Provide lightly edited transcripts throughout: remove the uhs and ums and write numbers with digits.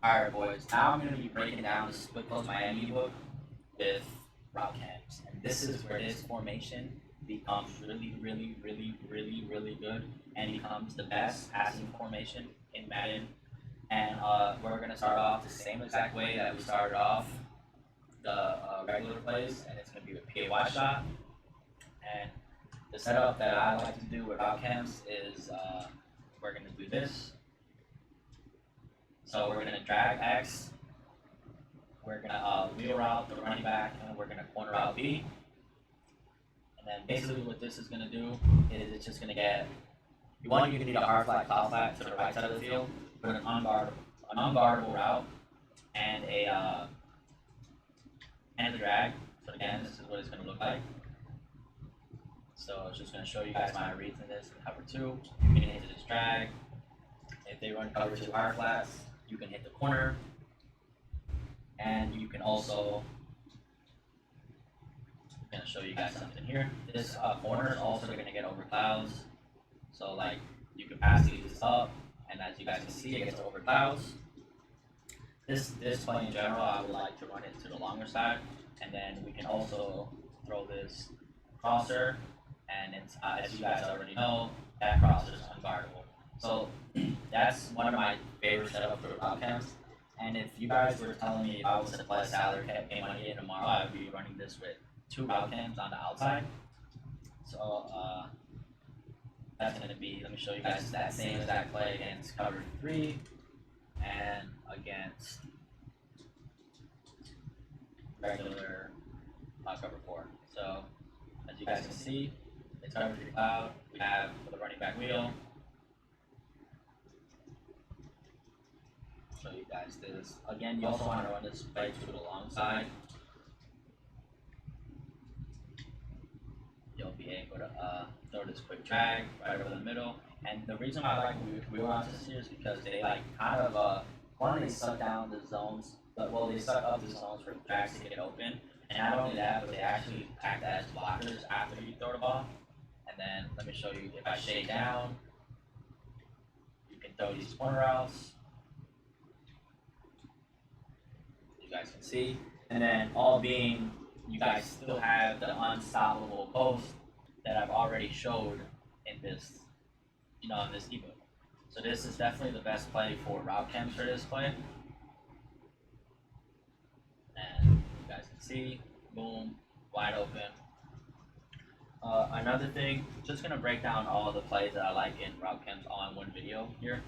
Alright boys, now I'm going to be breaking down the split post Miami book with route camps. And this is where this formation becomes really good and becomes the best passing formation in Madden. And we're going to start off the same exact way that we started off the regular plays, and it's going to be with PAY shot. And the setup that I like to do with route camps is we're going to do this. So we're going to drag X, we're going to wheel route the running back, and we're going to corner route B. And then basically what this is going to do is it's just going to get, you're going to need a hard flat, cloud flat to the right side of the field, put an unguardable route, and a drag. So again, this is what it's going to look like. So it's just going to show you guys my reads in this. Cover 2, you can hit this drag. If they run cover 2 hard flats, you can hit the corner, and you can also, I'm going to show you guys something here. This corner is also going to get over clouds, so like you can pass these up, and as you guys can see, it gets over clouds. This play in general, I would like to run it to the longer side, and then we can also throw this crosser, and it's, as you guys already know, that crosser is unguardable. So that's one of my favorite setups for route camps. And if you guys were telling me if I was to play salary cap game on here tomorrow, I would be running this with 2 route camps on the outside. So that's going to be, let me show you guys that same exact play against cover 3 and against regular cover 4. So as you guys can see, it's cover 3 cloud. We have the running back wheel. Show you guys this. Again, you also want to run this play to the long side. You'll be able to throw this quick drag right over the middle. And the reason why I like wheel routes this year is because they like kind of one, they suck down the zones, but well, they suck up the zones for drags to get open. And not only that, but they actually act as blockers after you throw the ball. And then let me show you, if I shade down, you can throw these corner routes. You guys can see, and then all being, you guys still have the unstoppable post that I've already showed in this, in this ebook. So this is definitely the best play for route camps for this play. And you guys can see, boom, wide open. Another thing, just gonna break down all the plays that I like in route camps all in one video here.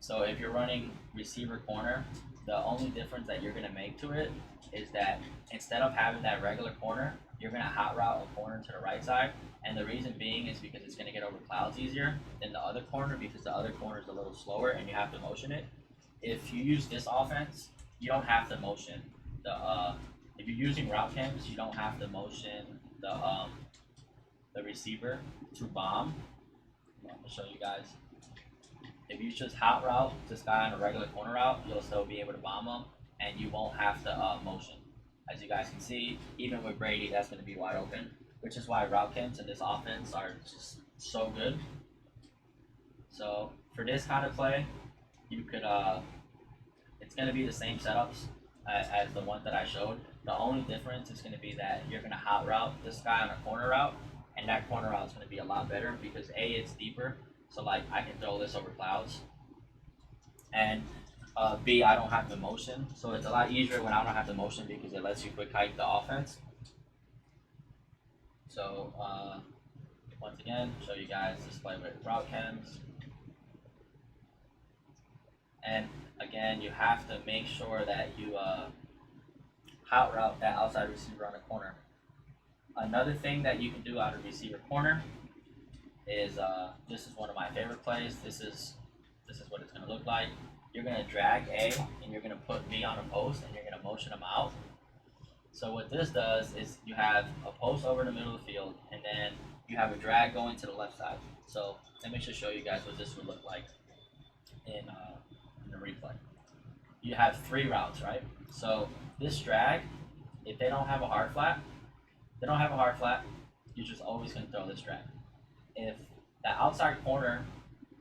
So if you're running receiver corner, the only difference that you're going to make to it is that instead of having that regular corner, you're going to hot route a corner to the right side. And the reason being is because it's going to get over clouds easier than the other corner, because the other corner is a little slower and you have to motion it. If you use this offense, you don't have to motion if you're using route camps, you don't have to motion the receiver to bomb. I'm going to show you guys. If you just hot route this guy on a regular corner route, you'll still be able to bomb him, and you won't have to motion. As you guys can see, even with Brady, that's going to be wide open, which is why route camps in this offense are just so good. So for this kind of play, you could, it's going to be the same setups as the one that I showed. The only difference is going to be that you're going to hot route this guy on a corner route, and that corner route is going to be a lot better because A, it's deeper. So like I can throw this over clouds, and B, I don't have to motion. So it's a lot easier when I don't have to motion because it lets you quick hike the offense. So once again, show you guys this play with route chems. And again, you have to make sure that you hot route that outside receiver on the corner. Another thing that you can do out of receiver corner is this is one of my favorite plays. This is what it's going to look like. You're going to drag A and you're going to put B on a post and you're going to motion them out. So what this does is you have a post over the middle of the field, and then you have a drag going to the left side. So let me just show you guys what this would look like in the replay. You have 3 routes, right? So this drag, if they don't have a hard flat, you're just always going to throw this drag. If the outside corner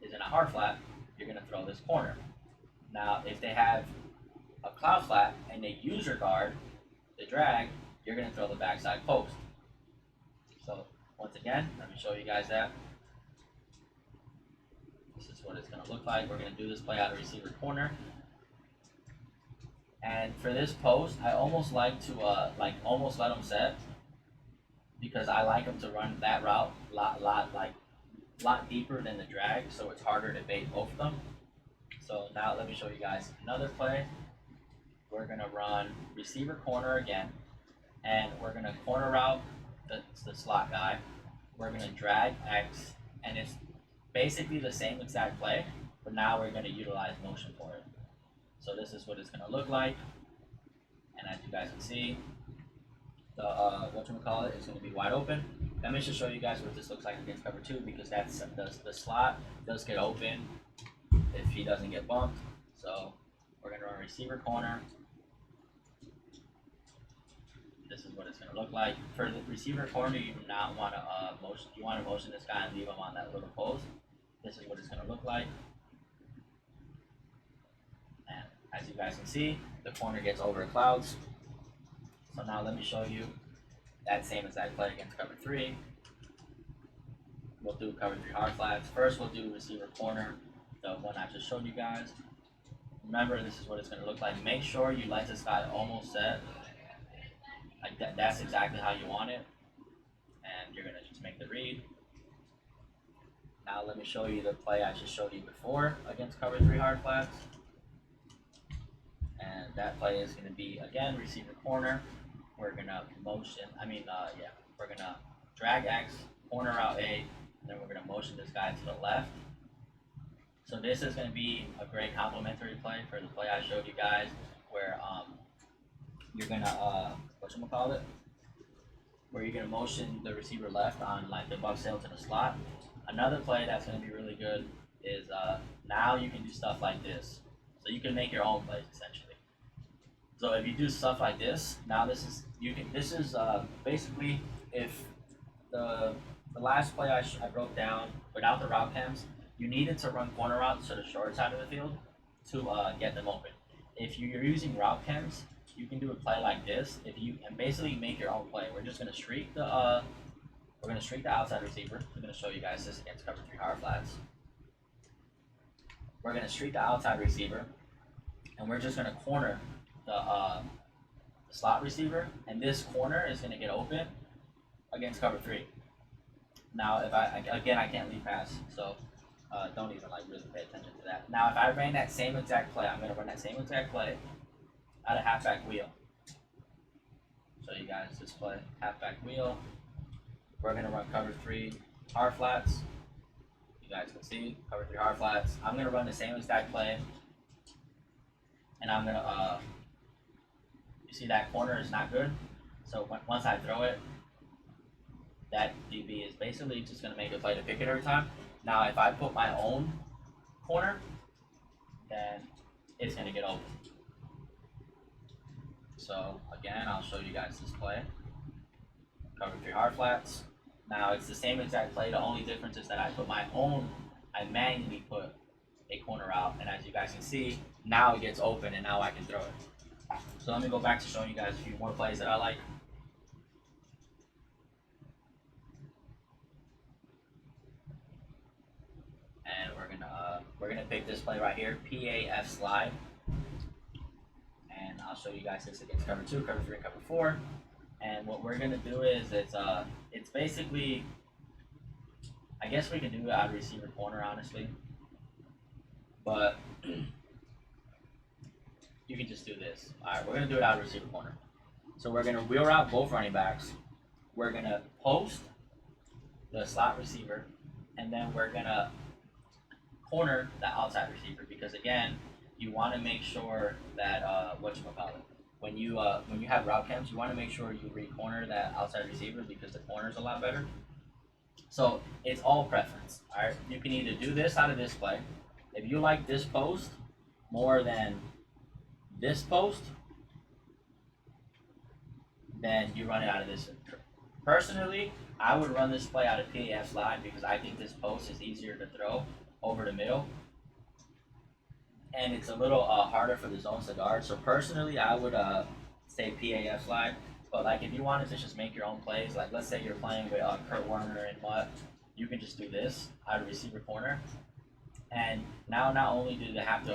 is in a hard flat, you're going to throw this corner. Now, if they have a cloud flat and they use your guard, the drag, you're going to throw the backside post. So once again, let me show you guys that. This is what it's going to look like. We're going to do this play out of receiver corner. And for this post, I almost like to almost let them set, because I like them to run that route lot deeper than the drag, so it's harder to bait both of them. So now let me show you guys another play. We're gonna run receiver corner again, and we're gonna corner route the slot guy. We're gonna drag X, and it's basically the same exact play, but now we're gonna utilize motion for it. So this is what it's gonna look like, and as you guys can see, the whatchamacallit is gonna be wide open. Let me just show you guys what this looks like against cover 2, because that's the slot does get open if he doesn't get bumped. So we're gonna run receiver corner. This is what it's gonna look like. For the receiver corner, you do not want to motion. You want to motion this guy and leave him on that little post. This is what it's gonna look like. And as you guys can see, the corner gets over clouds. So now let me show you that same exact play against cover 3. We'll do cover 3 hard flats. First, we'll do receiver corner, the one I just showed you guys. Remember, this is what it's going to look like. Make sure you let this guy almost set. Like that's exactly how you want it. And you're going to just make the read. Now let me show you the play I just showed you before against cover 3 hard flats. And that play is going to be, again, receiver corner. We're going to motion, we're going to drag X, corner out A, and then we're going to motion this guy to the left. So this is going to be a great complementary play for the play I showed you guys, where you're going to, where you're going to motion the receiver left on like the buck sail to the slot. Another play that's going to be really good is now you can do stuff like this. So you can make your own plays essentially. So if you do stuff like this, now this is basically if the last play I broke down without the route chems, you needed to run corner routes to the short side of the field to get them open. If you're using route chems, you can do a play like this. And basically make your own play. We're just gonna streak the outside receiver. I'm gonna show you guys this against cover 3 hard flats. We're gonna streak the outside receiver, and we're just gonna corner the slot receiver, and this corner is gonna get open against cover 3. Now, if I can't lead pass, so don't even really pay attention to that. Now, if I ran that same exact play, I'm gonna run that same exact play out of halfback wheel. Show you guys this play, halfback wheel. We're gonna run cover 3 hard flats. You guys can see cover 3 hard flats. I'm gonna run the same exact play, and I'm gonna you see that corner is not good. So once I throw it, that DB is basically just gonna make a play to pick it every time. Now if I put my own corner, then it's gonna get open. So again, I'll show you guys this play. Cover 3 hard flats. Now it's the same exact play. The only difference is that I manually put a corner out, and as you guys can see, now it gets open and now I can throw it. So let me go back to showing you guys a few more plays that I like. And we're gonna pick this play right here, PAF slide. And I'll show you guys this against cover 2, cover 3, cover 4. And what we're gonna do is it's basically, I guess we can do it out of receiver corner, honestly, but you can just do this. All right, we're gonna do it out of receiver corner. So we're gonna wheel route both running backs. We're gonna post the slot receiver, and then we're gonna corner the outside receiver, because again, you want to make sure that when you have route chems, you want to make sure you re-corner that outside receiver, because the corner is a lot better. So it's all preference. All right, you can either do this out of this play. If you like this post more than this post, then you run it out of this. Personally, I would run this play out of PAF slide, because I think this post is easier to throw over the middle. and it's a little harder for the zones to guard. So personally, I would say PAF slide. But like if you wanted to just make your own plays, like let's say you're playing with Kurt Warner and Mutt, you can just do this out of receiver corner. And now not only do they have to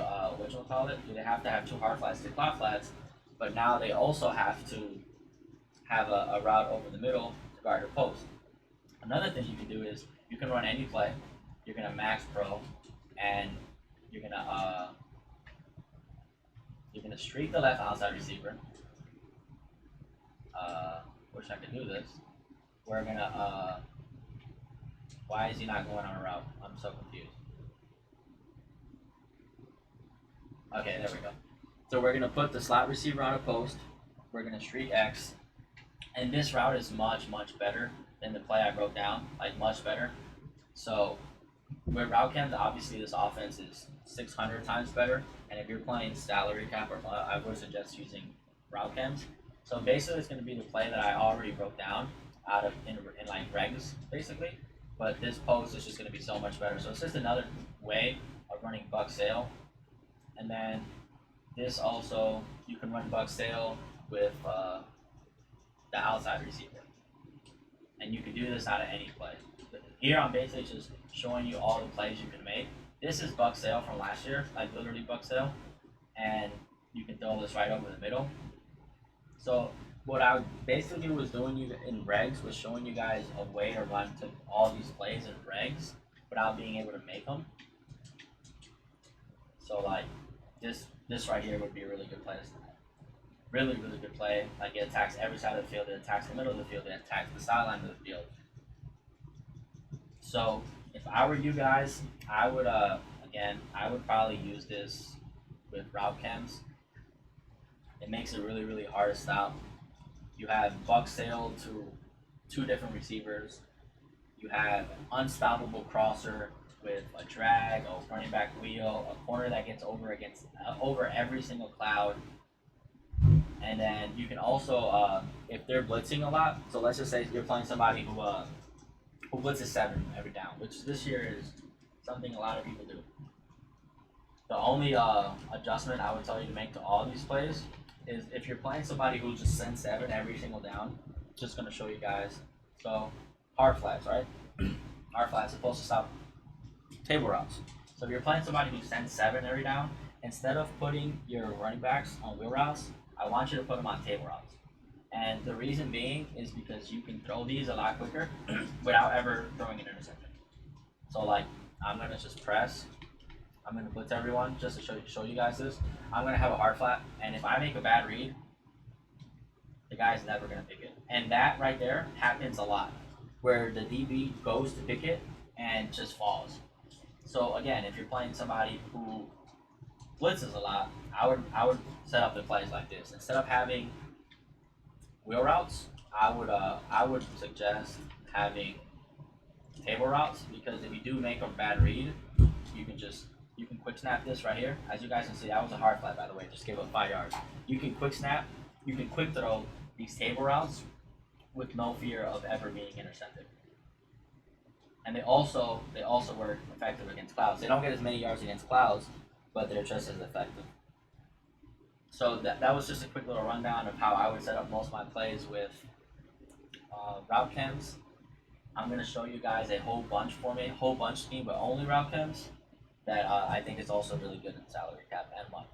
do they have to have two hard flats, two clock flats, but now they also have to have a route over the middle to guard the post. Another thing you can do is you can run any play. You're gonna max pro, and you're gonna streak the left outside receiver. Wish I could do this. We're gonna why is he not going on a route? I'm so confused. Okay, there we go. So we're gonna put the slot receiver on a post. We're gonna streak X, and this route is much better than the play I broke down. Like much better. So with route chems, obviously this offense is 600 times better. And if you're playing salary cap or I would suggest using route chems. So basically, it's going to be the play that I already broke down out of in like regs, basically. But this post is just going to be so much better. So it's just another way of running buck sail. And then this also, you can run buck sail with the outside receiver. And you can do this out of any play. Here I'm basically just showing you all the plays you can make. This is buck sail from last year, like literally buck sail. And you can throw this right over the middle. So what I basically was doing you in regs was showing you guys a way to run to all these plays in regs without being able to make them. So like this right here would be a really good play. Really good play. Like it attacks every side of the field. It attacks the middle of the field. It attacks the sideline of the field. So if I were you guys, I would I would probably use this with route chems. It makes it really hard to stop. You have buck sail to two different receivers. You have an unstoppable crosser with a drag, a running back wheel, a corner that gets over every single cloud. And then you can also, if they're blitzing a lot, so let's just say you're playing somebody who blitzes 7 every down, which this year is something a lot of people do. The only adjustment I would tell you to make to all these plays is if you're playing somebody who just sends 7 every single down, just gonna show you guys. So hard flats, right? Hard flats supposed to stop table routes. So if you're playing somebody who sends 7 every down, instead of putting your running backs on wheel routes, I want you to put them on table routes. And the reason being is because you can throw these a lot quicker without ever throwing an interception. So like I'm gonna just press. I'm gonna blitz everyone just to show you guys this. I'm gonna have a hard flat, and if I make a bad read, the guy's never gonna pick it. And that right there happens a lot, where the DB goes to pick it and just falls. So again, if you're playing somebody who blitzes a lot, I would set up the plays like this. Instead of having wheel routes, I would suggest having table routes, because if you do make a bad read, you can quick snap this right here. As you guys can see, that was a hard flat, by the way, just gave up 5 yards. You can quick snap, you can quick throw these table routes with no fear of ever being intercepted. And they also work effective against clouds. They don't get as many yards against clouds, but they're just as effective. So that was just a quick little rundown of how I would set up most of my plays with route chems. I'm going to show you guys a whole bunch scheme, but only route chems that I think is also really good in salary cap and money.